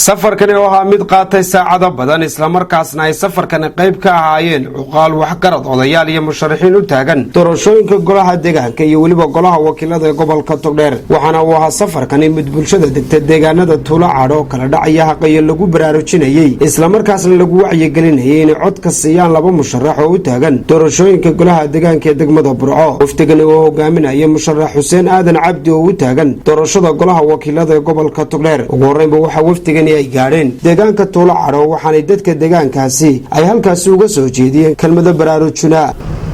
safarkani oo ahaa mid qaatay saacado badan isla markaasna ay safarkani qayb ka ahaayeen cuqaal waxgarad odayaal iyo musharaxiin u taagan doorashooyinka golaha deegaanka iyo weliba golaha wakiilada ee gobolka Togdheer waxaana uu ahaa safarkani mid bulshada degta deegaanada Tuulo Cadho kala dhacaya xaqaya lagu baraarujinayay isla markaasna lagu wacyigelinayay in cod ka siiyaan laba musharax oo u taagan doorashooyinka golaha deegaanka ee degmada Burco waftigani oo hogaaminaya musharax Xuseen Aadan Cabdi oo u taagan doorashada golaha wakiilada ee gobolka Togdheer ugu horeynba waxa waftigani ay gaareen deegaanka Tuulo Cadho waxaana dadka deegaankaasi ay halkaas uga soo jeediyeen kelmado baraarujina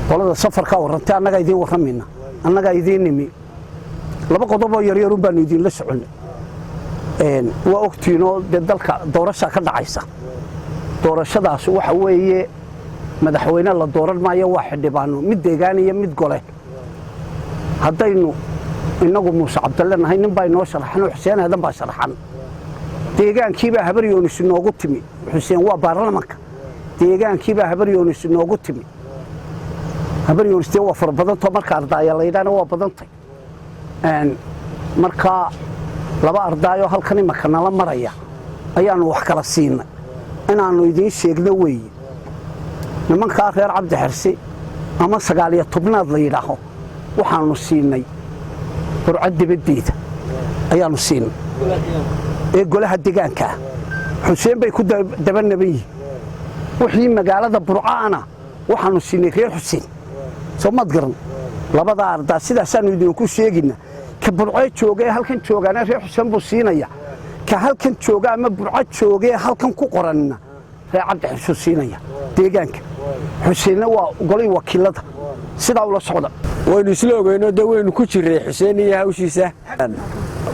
qolada safarka warantay annaga idin warramina annaga idin nimi laba qodob oo yar yar baan idin la soconay waa ogtiino dalka doorasho ka dhacaysa doorashadaas waxa weeye madaxweyne la dooran maayo waa xildhibaano mid deegaan iyo mid gole haddaynu inagu Muuse Cabdalle nahay nin baa inoo sharaxan Xuseen Aadan baa sharaxan deegaankiiba habar yoonis noogu timi Xuseen waa baarlamaanka deegaankiiba habar yoonis noogu timi habar yoonis waa farbadan to marka ardaaya leeydaana waa badantay marka laba ardaayo halkan imaka nala maraya ayaanu wax kala siinay inaanu idin sheegno weey nimanka reer Cabdi Xirsi ama 19aad la yiraahdo waxaanu siinay burcad dibadiida ayaanu siinay ee golaha deegaanka Xuseen bay ku dabanabay wixii magaalada Burcaana waxaanu siinay reer Xuseen soomad garan labada arda sidaasaan idin ku sheegina ka Burco joogay halkan joogana reer Xuseen buu siinaya ka halkan jooga ama Burco joogay halkan ku qoranna reer Cabdi Xirsi siinaya deegaanka Xuseen waa golay wakiilada sidaa ula socda waynu isla ogeeyno daweynu ku jiray Xuseen iyo hawshiisa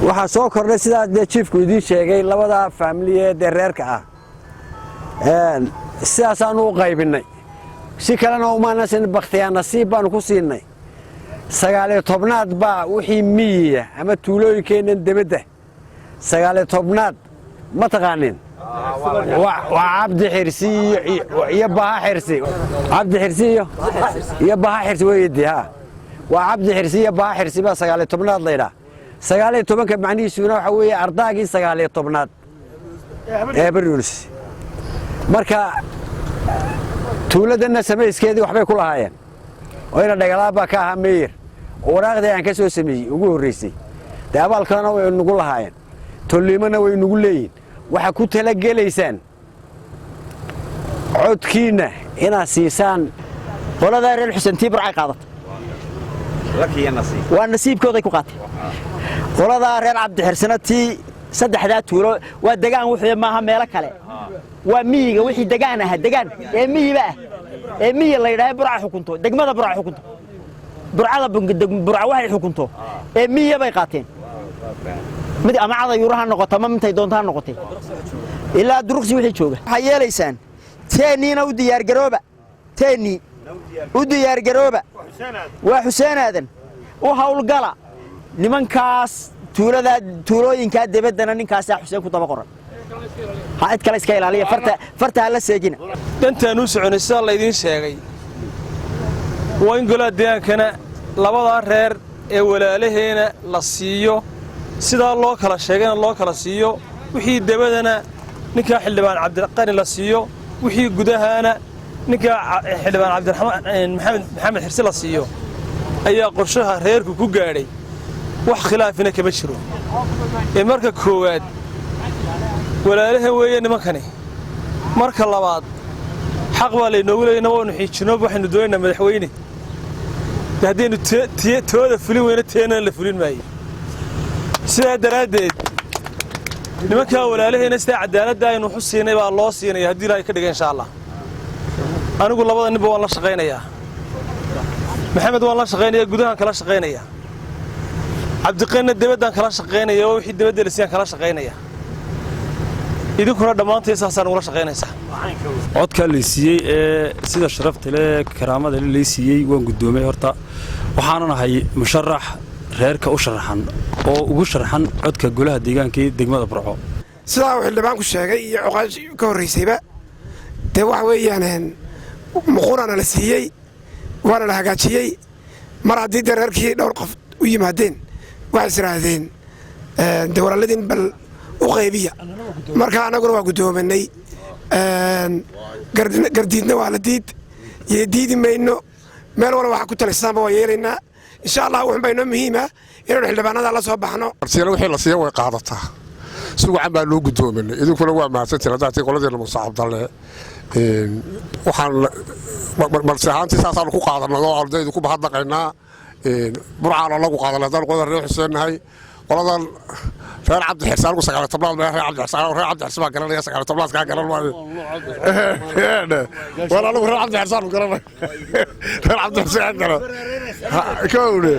waxa soo kordhay sida chiefku idin sheegay labada family ee reerka ah sidaas aanu u qaybinay si kalena uma nasan baqtiyaan nasiib baan ku siinay 19aad baa wixii miyiga ama tuulooyinkeena dibadda 19aad ma taqaanin waa Cabdi Xirsi iyo Baha Xirsi Cabdi Xirsi iyo Baha Xirsi weeydiha waa Cabdi Xirsi iyo Baha Xirsi baa 19aad leeyahay 19 macnihiisuna waxa weeye ardaagii 19aad ee Baryunis marka tuuladana sameyskeedii waxbay ku lahaayeen oo ina dhagalaaba ka ahaa meeyir waraaqdii aan ka soo sameeyay ugu horeysay daabaalkana way nagu lahaayeen toliimana way nagu leeyeen waxa ku tala geleysaan codkiina ina siisaan qolada reer Xuseen Tiibracay qaadatay lakiin nasiib waa nasiibkooda ku qaatay qolada reer Cabdi Xirsanati saddexda tuulo waa deegaan wixii maaha meel kale waa miyiga wixii deegaan ah deegaan ee miyiba ee miyi la yiraahdo Burco xukunto degmada Burco xukunto Burcada Burco waxay xukunto ee miyi bay qaateen mid ama cada yuraha noqoto ma intay doontaan noqotay ilaa duruqsi wixii jooga waxa yeelaysaan teeniina u diyaar garooba teeni u diyaar garooba waa Xuseen Aadan oo hawlgala nimankaas tuulooyinka dibadana ninkaas Xuseen ku daba qoran haad kale iska ilaaliya farta la seegina dantaan u soconaysa la idin sheegay waa in golaha deegaankana labada reer ee walaalaheena la siiyo sida loo kala sheegana loo kala siiyo wixii dibadana ninka xildhibaan Cabdiqani la siiyo wixii gudahana ninka xildhibaan Cabdiraxmaan Maxamed Xirsi la siiyo ayaa qorshaha reerku ku gaaray wax khilaafina kama jiro ee marka koowaad walaalaha weeye nimankani marka labaad xaq baa leeynoo leeynaa oo xiijino waxaynu doonaynaa madaxweyne hadaynu tooda fulin weyna teena la fulin maayo sida daraadeed nimanka walaalaheena sida cadaaladda aynu xusiinay baa loo siinay hadii Ilaahay ka dhigo insha Allah anigu labada ninba waan la shaqeynayaa maxamed waan la shaqeynayaa gudahan kala shaqeynayaa Cabdiqani dibaddan kala shaqeynaya oo wixii dibadda la siiyay kala shaqeynaya idinkuna dhamaantii saasaan uga shaqeynaysaa codka la siiyay ee sida sharafta leh karaamada la siiyay waan gudoomay horta waxaan nahay musharax reerka u sharaxan oo ugu sharaxan codka golaha deegaanka ee degmada Burco sidaa uu xildhibaanku sheegay iyo oqaash ka horeysayba de wax weeyaan muqurana la siiyay waana la hagaajiyay mar haddii reerkii dhowr qof u yimaadeen waxay siraahdeen dawladin bal u qaybiya marka annaguna waa guddoominay gardiidna waa la diidi mayno meel walba waxaa ku talisaanba waa yeelaynaa insha allah wuxun baa inoo muhiima inaynu xildhibaanada la soo baxno arsiina wixii la siiya way qaadataa si wacan baa loo guddoominay idinkuna waa mahadsantiin haddaatay qoladeena Muuse Cabdalle waxaan marsi ahaantii saasaanu ku qaadanay oo ardaydu ku bahadnaqaynaa burcaan lagu qaadanay haddaan qolada reer Xuseen nahay qoladan reer Cabdi Xirsan ugu 19 reer Cabdi Xirsan baa garanaya 19 ka garan waayo wala lagu reer Cabdi Xirsan garanay reer Cabdi Xirsan garan kowle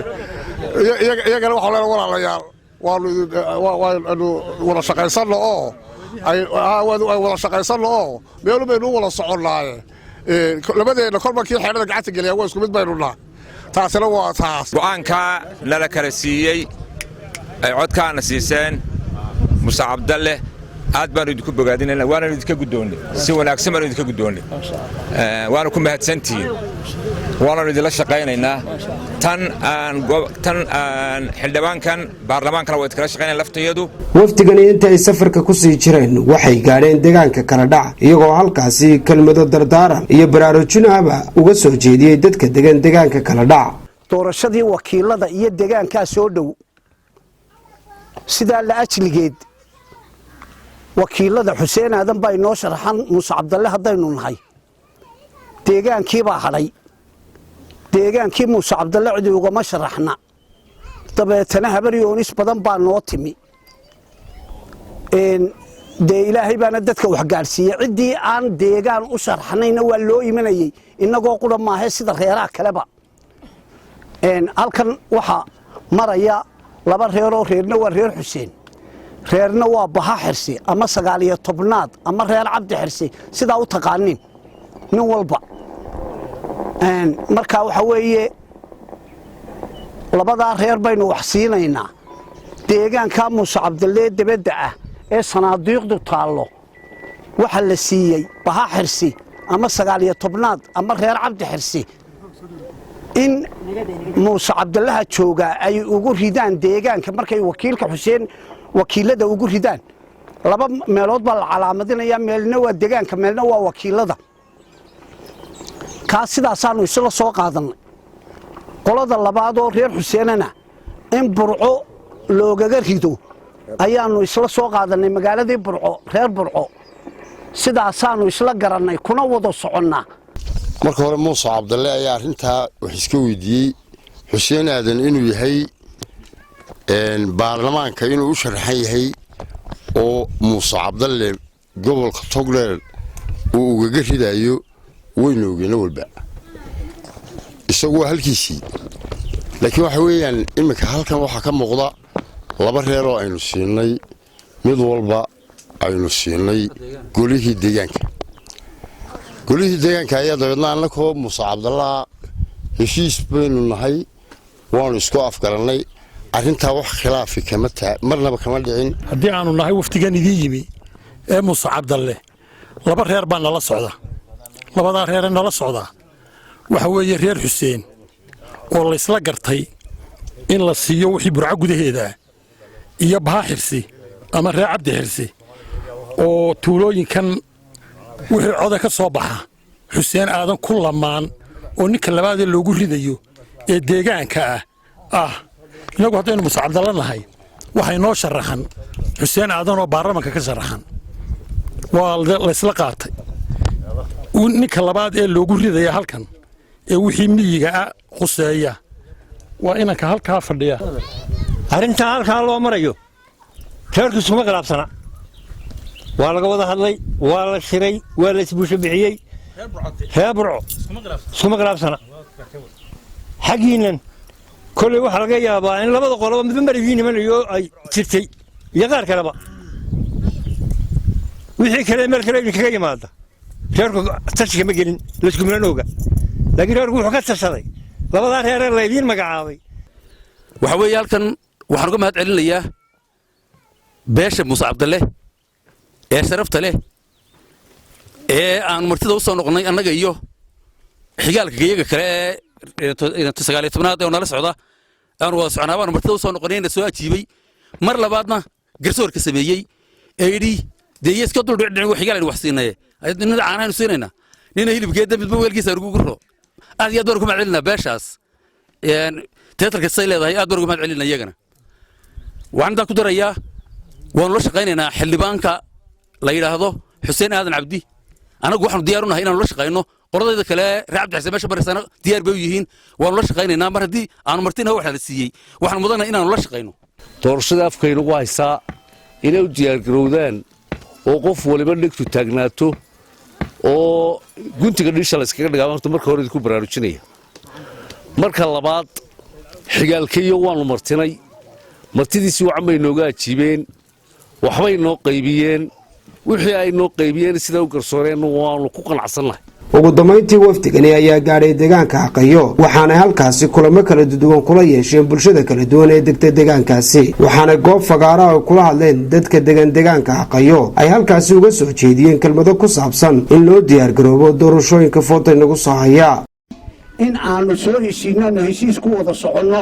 iyaga waxa la walaalayaal waanu wada shaqaysano oo ay wada shaqaysano oo meel baynu wada soconaaye labadeena kormarkii xeelada gacanta galiya waa isku mid baynu nahay taasina waa taas go'aanka nala kala siiyey ay codkaana siiseen Muuse Cabdalle aad baan idinku bogaadinayna waana idinka guddoonay si wanaagsan baan idinka guddoonay waana ku mahadsantihiin waana idin la shaqaynaynaa tan aan xildhibaankan baarlamaanka way kala shaqaynayaan laftayadu wafdigani inta ay safarka ku sii jireen waxay gaadheen deegaanka kala dhac iyagoo halkaasi kelmado dardaaran iyo baraarujin ahba uga soo jeediyay dadka deegaanka kala dhac doorashadii wakiilada iyo deegaanka soo dhow sidaa la ajligeed wakiilada Xuseen Aadan baa inoo sharaxan Muuse Cabdalle haddaynu nahay deegaankii baa hadhay deegaankii Muuse Cabdalle cidi ugama sharaxna dabeetana habaryoonis badan baa noo timi dee ilaahay baana dadka wax gaarsiiyey ciddii aan deegaan u sharaxnayna waa loo imanayey innagoo qura maahe sida reeraha kaleba halkan waxaa maraya laba reeroo reerna waa reer Xuseen reerna waa Baha Xirsi ama 19aad ama reer Cabdi Xirsi sidaa u taqaanin nin walba marka waxa weeye labadaa reer baynu wax siinaynaa deegaanka Muuse Cabdalle dibadda ah ee sanaadiiqdu taallo waxa la siiyey Baha Xirsi ama 19aad ama reer Cabdi Xirsi in Muuse Cabdalle jooga ay ugu ridaan deegaanka markay wakiilka Xuseen wakiilada ugu ridaan laba meelood baa la calaamadinaya meelna waa deegaanka meelna waa wakiilada ka sidaasaanu isla soo qaadanay qolada labaad oo reer Xuseenana in Burco loogaga rido ayaanu isla soo qaadanay magaaladii Burco reer Burco sidaasaanu isla garanay kuna wada soconnaa marka hore Muuse Cabdalle ayaa arinta wax iska weydiiyey Xuseen Aadan inuu yahay baarlamaanka inuu u sharaxan yahay oo Muuse Cabdalle gobolka Togdheer uu uga ridayo weynoogina walba isagoo halkiisii laakiin waxa weeyaan imika halkan waxa ka muuqda laba reer oo aynu siinay mid walba aynu siinay golihii deegaanka ayaa dabeedna annagoo Muuse Cabdalle heshiis baynu nahay waanu isku afgarannay arrintaa wax khilaafi marnaba kama dhicin haddii aanu nahay waftigan idin yimi ee Muuse Cabdalle laba reer baa nala socda labadaa reer nala socda waxa weeye reer Xuseen oo la isla gartay in la siiyo wixii Burco gudaheeda iyo Baha Xirsi ama reer Cabdi Xirsi oo tuulooyinkan wixii coda ka soo baxa Xuseen Aadan ku lamaan oo ninka labaad ee loogu ridayo ee deegaanka ah inagu haddaynu Muuse Cabdalle nahay waxay noo sharaxan Xuseen Aadan oo baarlamaanka ka sharaxan waa la isla qaatay ninka labaad ee loogu ridaya halkan ee wixii miyiga quseeya waa inanka halkaa fadhiya arrinta halkaa loo marayo reerku iskuma khilaafsana waa laga wada hadlay waa la shiray waa la isbuusho bixiyey reer Burco iskuma khilaafsana xagiinan kolay waxa laga yaabaa in labada qoloba midba marigii nimanayo ay jirtay iyo qaar kaleba wixii kale meel kale idinkaga yimaada reerku tashiga ma gelin laiskumana oga laakiin reerku wuxuu ka tashaday labadaa reer la idiin magacaabay waxa weeye halkan waxaan uga mahad celinayaa beesha Muuse Cabdalle ee sharafta leh ee aan martida u soo noqonay annaga iyo xigaalka iyaga kale ee 19aad ee nala socda aan wada soconaabaan martida u soo noqonayna soo ajiibay mar labaadna garsoorka sameeyey eedhi dee iyo iska duldhicdhicin waxigaalayn wax siinaya nina caanahaynu siinayna nina hilibkeeda midba weelkiisa anugu guro aad iyo aad baan ugu mahad celinaa beeshaas teatarka say leedahay aad baan ugu mahad celinaa iyagana waxaan intaa ku darayaa waanu la shaqaynaynaa xildhibaanka la yidhaahdo xuseen aadan cabdi anagu waxaanu diyaar u nahay inaanu la shaqayno qoladayda kale reer cabdi xasan meesha barisaana diyaar bay u yihiin waanu la shaqaynaynaa mar haddii aanu martina waxa la siiyey waxaan mudanahay inaanu la shaqayno doorashada afkaynagu haysaa inay u diyaargarowdaan oo qof waliba dhegtu taagnaato oo guntiga dhiisha la iskaga dhigaa horta marka hore idinku baraarujinaya marka labaad xigaalkayo waanu martinay martidiisii wacan bay nooga ajiibeen waxbay noo qaybiyeen wixii ay noo qaybiyeen sida u garsooreen waanu ku qanacsannahay ugu dambayntii wafdigani ayaa gaadhay deegaanka Haqayo waxaana halkaasi kulamo kala duwan kula yeesheen bulshada kala duwan ee degta deegaankaasi waxaana goob fagaara ay kula hadleen dadka deegaanka Haqayo ay halkaasi uga soo jeediyeen kelmado ku saabsan in loo diyaar garoobo doorashooyinka foota inagu soo haya in aanu soo heshiinano heshiis ku wada soconno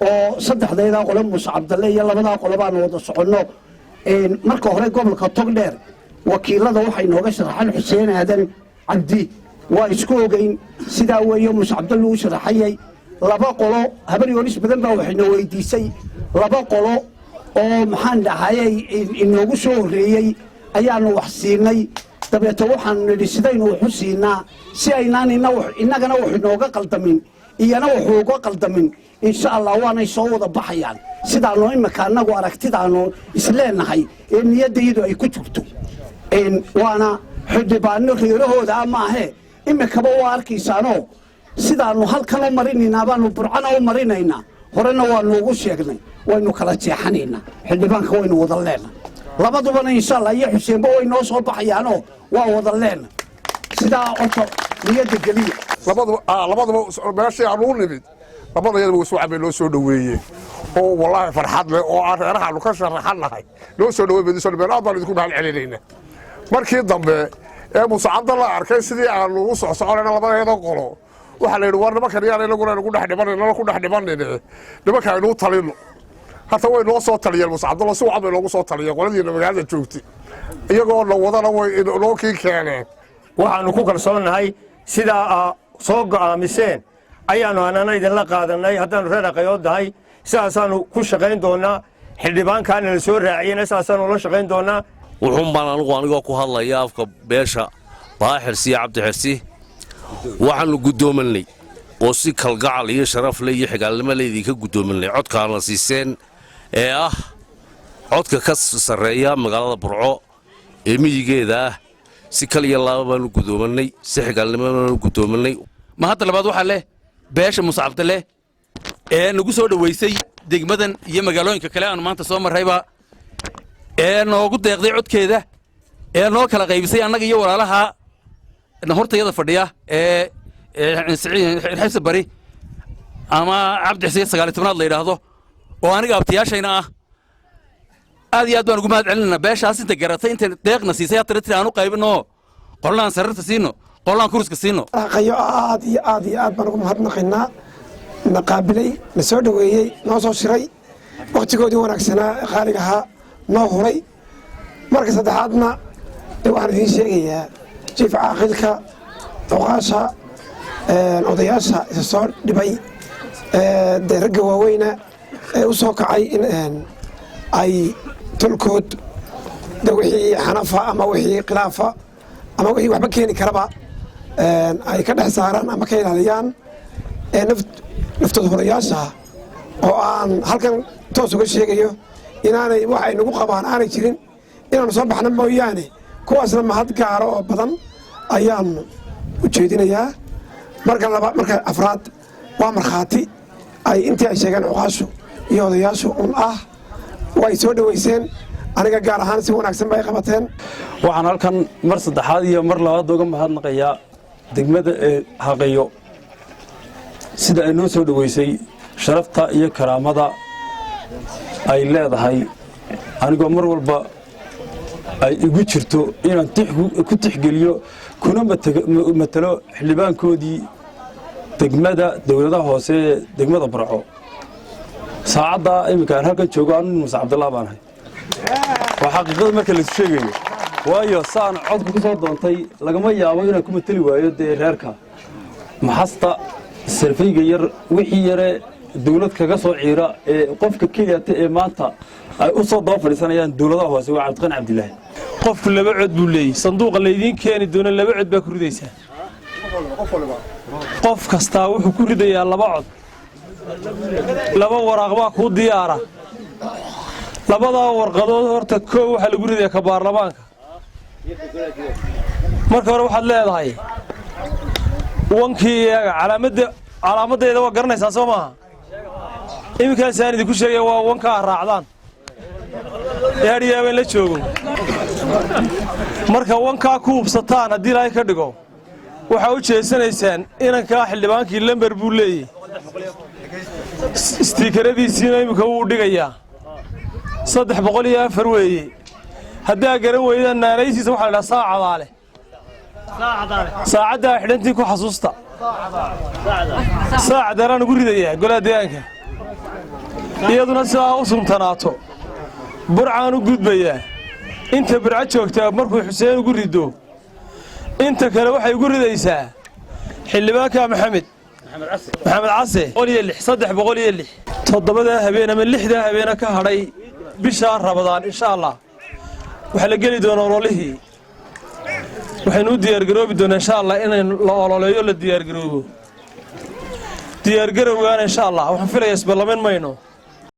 oo saddexdeeda qolo Muuse Cabdalle iyo labada qolo baan wada soconno marka hore gobolka Togdheer wakiilada waxay nooga sharaxan Xuseen Aadan Cabdi waa isku ogeyn sidaa weeyo Muuse Cabdalle uu sharaxayay laba qolo habaryolis badan baa waxayna weydiisay laba qolo oo maxaan dhahayay inoogu soo horeeyay ayaanu wax siinay dabeeto waxaan nidhi sidaynu wax u siinaa si aynaan innagana wax inooga qaldamin iyana wuxuu uga qaldamin insha Allah waanay soo wada baxayaan sidaanu imika anagu aragtidaanu isleenahay ee niyadaydu ay ku jirto waana xildhibaano reerahooda ama ahe imikaba waa arkaysaanoo sidaanu halkan u marinaynaa baanu burcana u marinaynaa horena waanu ugu sheegnay waynu kala jeexanaynaa xildhibaanka waynu wada leenahay labadubana insha Allah iyo Xuseenba way noo soo baxayaanoo waa wada leenahay sidaa orto niyada geliya labaduba meeshii aanu u nimid labadayadaba waswacan bay noo soo dhoweeyeen oo wallaahi farxad leh oo aan reerahaanu ka sharaxannahay noo soo dhoweey badiso meel aad baan idinku mahad celinaynaa markii dambe ee Muuse Cabdalle arkay sidii aanu u soconayna labadeeda qolo waxa la yidhi war nimankan yaan inaguna ku dhex dhibanayna nimanka aynu u talino hata way noo soo taliyeen Muuse Cabdalle si wacan bay noogu soo taliyeen qoladiina magaalada joogtay iyagoo la wadana way noo kii keeneen waxaanu ku kalsoonahay sidaa soo go'aamiseen ayaanu anana idinla qaadanay haddaanu reer Haqayo dahay sidaasaanu ku shaqayn doonaa xildhibaankaana la soo raaciyena sidaasaanu la shaqayn doonaa wuxuun baan anigoo ku hadlaya afka beesha Baaxirsi iyo Cabdi Xirsi waxaanu guddoominay oo si kalgacal iyo sharaf leh iyo xigaalnimo leh idinka guddoominay codkaana siiseen ee ah codka ka sarreeya magaalada Burco ee miyigeeda si kal iyo laaba baanu guddoominay si xigaalnimo baanu guddoominay ma hadda labaad waxa leh beesha Muuse Cabdalle ee nagu soo dhaweysay degmadan iyo magaalooyinka kale aan maanta soo marayba ee noogu deeqday codkeeda ee noo kala qaybisay annaga iyo walaalaha hortayada fadhiya ee xibsi bari ama Cabdi Xiseen 19aad la yiraahdo oo aniga abtiyaashayna ah aad iyo aad baan ugu mahad celinaynaa beeshaas inta garatay inta deeqna siisay hatta aanu qaybino qolaan sararta siino qolaan kurska siino Haqayo aad iyo aad baan ugu mahadnaqaynaa naqaabilay na soo dhaweeyay noo soo shiray waqtigoodii wanaagsanaa qaaliga ahaa noo huray marka saddexaadna waxaan idiin sheegayaa jiif caaqilka oqaasha odayaasha isa soo dhibay dee ragga waaweyna ee u soo kacay in ay tolkood de wixii xanafa ama wixii khilaafa ama wixii waxba keeni karaba ay ka dhex saaraan ama ka ilaaliyaan naftooda horayaasha oo aan halkan toos uga sheegayo inaanay wax ay nagu qabaan aanay jirin inaanu soo baxna mooyaane kuwaasna mahad gaaro oo badan ayaanu u jeedinayaa marka afraad waa markhaati ay intii ay sheegeen cuqaashu iyo odayaashu un ah way soo dhaweyseen aniga gaar ahaan si wanaagsan bay qabateen waxaan halkan mar saddexaad iyo mar labaad uga mahadnaqayaa degmada Haqayo sida ay noo soo dhaweysay sharafta iyo karaamada ay leedahay anigoo mar walba ay igu jirto inaan ku tixgeliyo kuna matalo xildhibaankoodii degmada dawladaha hoose ee degmada Burco saacada iminka halkan joogo aan Muuse Cabdalle baan ahay waa xaqiiqada marka la sheegayo waayo saan codku ku soo doontay lagama yaabo inaan ku matali waayo dee reerka maxasta sarfayga yar wixii yare dawlad kaga soo ciira ee qofka keliyata ee maanta ay u soo daba fadhiisanayaan dawladaha hoose waa Cabdiqani Cabdilaahi qofku laba cod buu leeyahay sanduuqa la idin keeni doona laba cod baa ku ridaysaa qof kasta wuxuu ku ridayaa laba cod laba waraaq baa ku diyaara labada warqadood horta koow waxa lagu ridayaa ka baarlamaanka marka hore waxaad leedahay wankii calaamadeeda waa garanaysaa soo maaha iminkaan saan idinku sheegaya waa wankaa raacdaan yaadhiyaabeen la joogo marka wankaa ku hubsataan haddii ilaahay ka dhigo waxaa u jeesanaysaan inankaa xildhibaankii lamber buu leeyahy istiikaradiisiina iminka wuu dhigayaa 304 weeye haddaa garan weydaan naanaysiisa waxaa la dhahaa saacadaa leh saacaddaa xidhantii ku xasuusta saacadaan ugu ridayaa golaha deegaanka iyaduna sidaa u suntanaato burcaan u gudbayaa inta burca joogtaa markuu xuseen ugu rido inta kale waxay ugu ridaysaa xildhibaanka maxamed case 306 toddobada habeen ama 6 habeen ka hadhay bisha Ramadaan insha Allah waxa la gali doonaa ololihii waxaynu diyaar garoobi doonaa insha Allah in la ololeeyo la diyaar garoobo insha Allah waxaan filayaa isbalameyn mayno